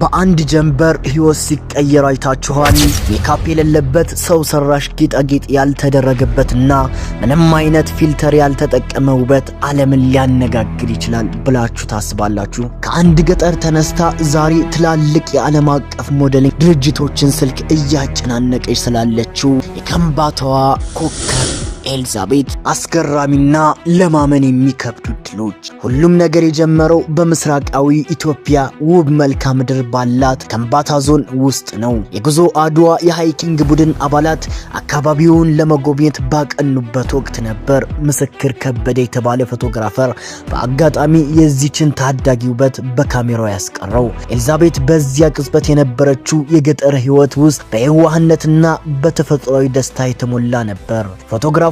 በአንድ ጀንበር ህይወት ሲቀየር አይታችኋል። ሜካፕ የሌለበት ሰው ሰራሽ ጌጣጌጥ ያልተደረገበትና ምንም አይነት ፊልተር ያልተጠቀመ ውበት ዓለምን ሊያነጋግር ይችላል ብላችሁ ታስባላችሁ? ከአንድ ገጠር ተነስታ ዛሬ ትላልቅ የዓለም አቀፍ ሞዴሊንግ ድርጅቶችን ስልክ እያጨናነቀች ስላለችው የከምባታዋ ኮከብ ኤልዛቤት አስገራሚና ለማመን የሚከብዱ ድሎች። ሁሉም ነገር የጀመረው በምስራቃዊ ኢትዮጵያ ውብ መልክዓ ምድር ባላት ከምባታ ዞን ውስጥ ነው። የጉዞ አድዋ የሃይኪንግ ቡድን አባላት አካባቢውን ለመጎብኘት ባቀኑበት ወቅት ነበር ምስክር ከበደ የተባለ ፎቶግራፈር በአጋጣሚ የዚችን ታዳጊ ውበት በካሜራው ያስቀረው። ኤልዛቤት በዚያ ቅጽበት የነበረችው የገጠር ህይወት ውስጥ በየዋህነትና በተፈጥሯዊ ደስታ የተሞላ ነበር። ፎቶግራፎቹ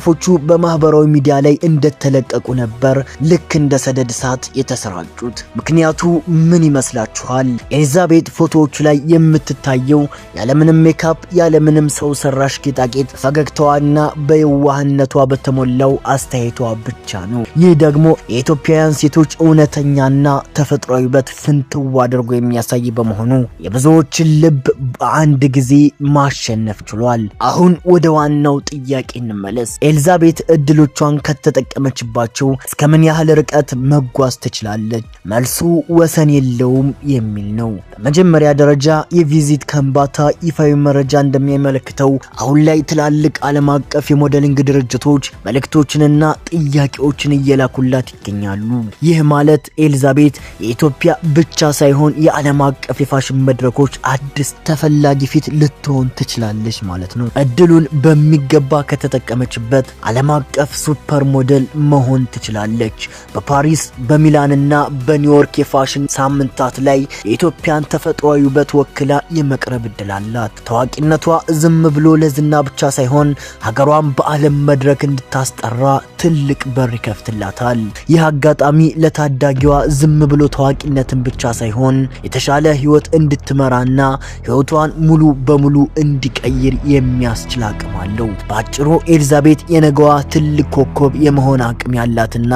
በማህበራዊ ሚዲያ ላይ እንደተለቀቁ ነበር ልክ እንደ ሰደድ እሳት የተሰራጩት። ምክንያቱ ምን ይመስላችኋል? ኤልዛቤት ፎቶዎቹ ላይ የምትታየው ያለምንም ሜካፕ ያለምንም ሰው ሰራሽ ጌጣጌጥ ፈገግታዋና በየዋህነቷ በተሞላው አስተያየቷ ብቻ ነው። ይህ ደግሞ የኢትዮጵያውያን ሴቶች እውነተኛና ተፈጥሯዊ ውበት ፍንትው አድርጎ የሚያሳይ በመሆኑ የብዙዎችን ልብ በአንድ ጊዜ ማሸነፍ ችሏል። አሁን ወደ ዋናው ጥያቄ እንመለስ። ኤልዛቤት እድሎቿን ከተጠቀመችባቸው እስከምን ያህል ርቀት መጓዝ ትችላለች? መልሱ ወሰን የለውም የሚል ነው። በመጀመሪያ ደረጃ የቪዚት ከምባታ ይፋዊ መረጃ እንደሚያመለክተው አሁን ላይ ትላልቅ ዓለም አቀፍ የሞዴሊንግ ድርጅቶች መልእክቶችንና ጥያቄዎችን እየላኩላት ይገኛሉ። ይህ ማለት ኤልዛቤት የኢትዮጵያ ብቻ ሳይሆን የዓለም አቀፍ የፋሽን መድረኮች አዲስ ተፈላጊ ፊት ልትሆን ትችላለች ማለት ነው። እድሉን በሚገባ ከተጠቀመችበት ዓለም አቀፍ ሱፐር ሞዴል መሆን ትችላለች። በፓሪስ በሚላንና በኒውዮርክ የፋሽን ሳምንታት ላይ የኢትዮጵያን ተፈጥሯዊ ውበት ወክላ የመቅረብ እድል አላት። ታዋቂነቷ ዝም ብሎ ለዝና ብቻ ሳይሆን ሀገሯን በዓለም መድረክ እንድታስጠራ ትልቅ በር ይከፍትላታል። ይህ አጋጣሚ ለታዳጊዋ ዝም ብሎ ታዋቂነትን ብቻ ሳይሆን የተሻለ ህይወት እንድትመራና ህይወቷን ሙሉ በሙሉ እንዲቀይር የሚያስችል አቅም አለው። በአጭሩ ኤልዛቤት የነገዋ ትልቅ ኮከብ የመሆን አቅም ያላትና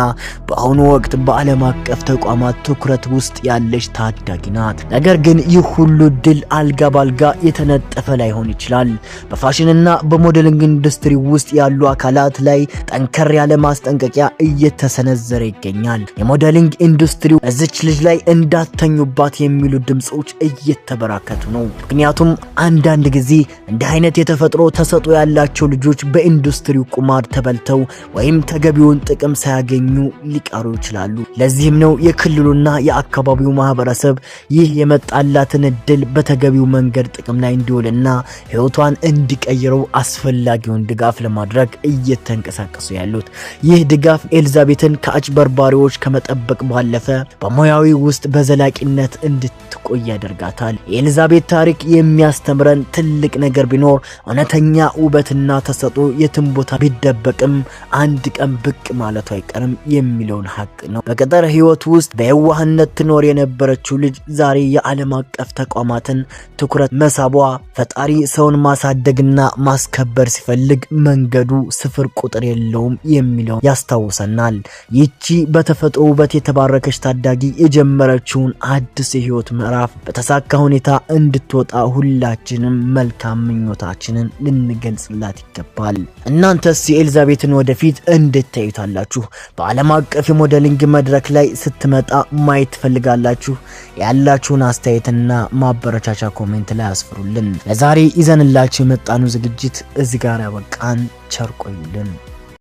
በአሁኑ ወቅት በዓለም አቀፍ ተቋማት ትኩረት ውስጥ ያለች ታዳጊ ናት። ነገር ግን ይህ ሁሉ ድል አልጋ ባልጋ የተነጠፈ ላይሆን ይችላል። በፋሽንና በሞዴሊንግ ኢንዱስትሪ ውስጥ ያሉ አካላት ላይ ጠንከር ያለ ማስጠንቀቂያ እየተሰነዘረ ይገኛል። የሞዴሊንግ ኢንዱስትሪው እዚች ልጅ ላይ እንዳተኙባት የሚሉ ድምጾች እየተበራከቱ ነው። ምክንያቱም አንዳንድ ጊዜ እንዲህ አይነት የተፈጥሮ ተሰጥኦ ያላቸው ልጆች በኢንዱስትሪው ቁማር ተበልተው ወይም ተገቢውን ጥቅም ሳያገኙ ሊቀሩ ይችላሉ። ለዚህም ነው የክልሉና የአካባቢው ማህበረሰብ ይህ የመጣላትን እድል በተገቢው መንገድ ጥቅም ላይ እንዲውልና ህይወቷን እንዲቀይረው አስፈላጊውን ድጋፍ ለማድረግ እየተንቀሳቀሱ ያሉት። ይህ ድጋፍ ኤልዛቤትን ከአጭበርባሪዎች ከመጠበቅ ባለፈ በሙያዊ ውስጥ በዘላቂነት እንድትቆይ ያደርጋታል። የኤልዛቤት ታሪክ የሚያስተምረን ትልቅ ነገር ቢኖር እውነተኛ ውበትና ተሰጥኦ የትም ቦታ ቢደበቅም አንድ ቀን ብቅ ማለቱ አይቀርም የሚለውን ሀቅ ነው። በገጠር ህይወት ውስጥ በየዋህነት ትኖር የነበረችው ልጅ ዛሬ የዓለም አቀፍ ተቋማትን ትኩረት መሳቧ ፈጣሪ ሰውን ማሳደግና ማስከበር ሲፈልግ መንገዱ ስፍር ቁጥር የለውም የሚለው ያስታውሰናል። ይቺ በተፈጥሮ ውበት የተባረከች ታዳጊ የጀመረችውን አዲስ የህይወት ምዕራፍ በተሳካ ሁኔታ እንድትወጣ ሁላችንም መልካም ምኞታችንን ልንገልጽላት ይገባል። እናንተስ የኤልዛቤትን ወደፊት እንዴት ታዩታላችሁ? በዓለም አቀፍ የሞዴሊንግ መድረክ ላይ ስትመጣ ማየት ትፈልጋላችሁ? ያላችሁን አስተያየትና ማበረቻቻ ኮሜንት ላይ አስፍሩልን። ለዛሬ ይዘንላችሁ የመጣነው ዝግጅት እዚህ ጋር ያበቃን። ቸር ቆዩልን።